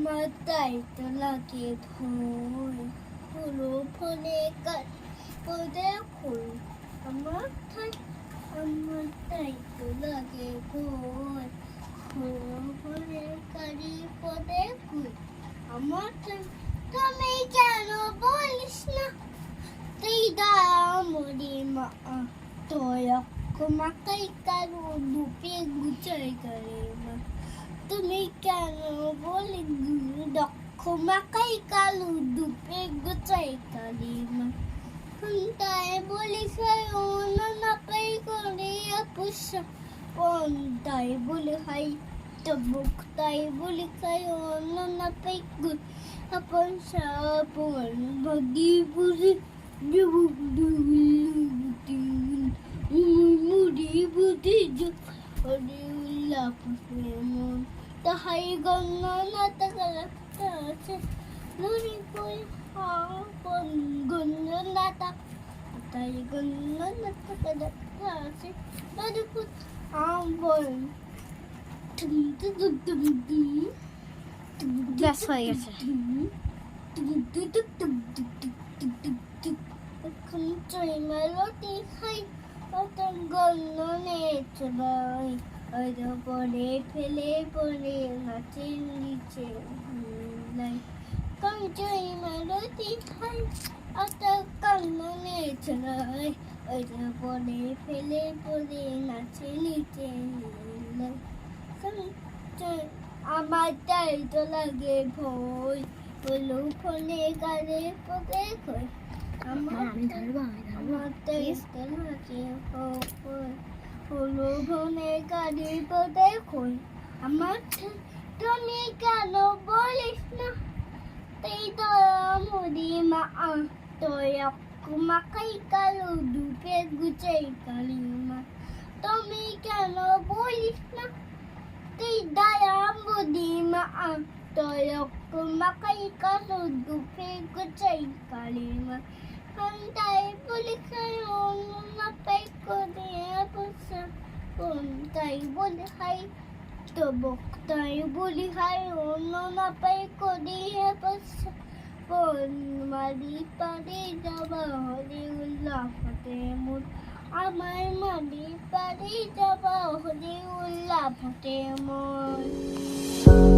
আমার তাই তো লাগে ভয় হলো ফোনে কাজ করে ফুল আমার তাই তো লাগে ভয় হলো ফোনে কাজে পদে ফুল আমার তাই তুমি কেন বলিস না তুই দামরি মা তোরা মাকাই কারো দুপে গুচাই করে মা তুমি কেন বলি দক্ষ মাকাই কালু দুপে গুচাই করে মা তাই বলি খাই অন্য না পাই করে পুষা তাই বলি খাই তবুক তাই বলি খাই অন্য না পাই গুণ আপন সাপন ভাগি বুঝি মুড়ি বুঝি উল্লাহ মন তাহাই গণনা টাকা আছে নুরি কই হাপন গণনা তাই গণনা টাকা আছে মধুপুত আমবল ব্যাস হয়ে গেছে। এখন চই মেলোটি খাই অতন গণনে চলাই পরে ফেলে পরে নাচের নিচে কম চই মেলোটি খাই অত গণনে চলাই পরে ফেলে পরে নাচের নিচে আমার তাই তো লাগে ভয় হলো ফোনে গাড়ি পদে কই আমার তাই তো লাগে ভয় হলো ফোনে গাড়ি পদে কই আমার তুমি কেন বলিস না তুই তো মুড়ি মা তোর মাকাই কালো দুপে গুচাই কালি মা তুমি কেন বলিস না তুই দায়াম বুদ্ধি মা তোর মাকাই কালো দুপে গুচাই কালি মা তাই বলি খাই অন্য না পাই করে বসা তাই বলি খাই তবক তাই বলি খাই অন্য না পাই করে বসা মারি পারে যাবা হরে উল্লাহ ফতে মোর আমার মারি পারে যাবা হরে উল্লাহ ফতে মোর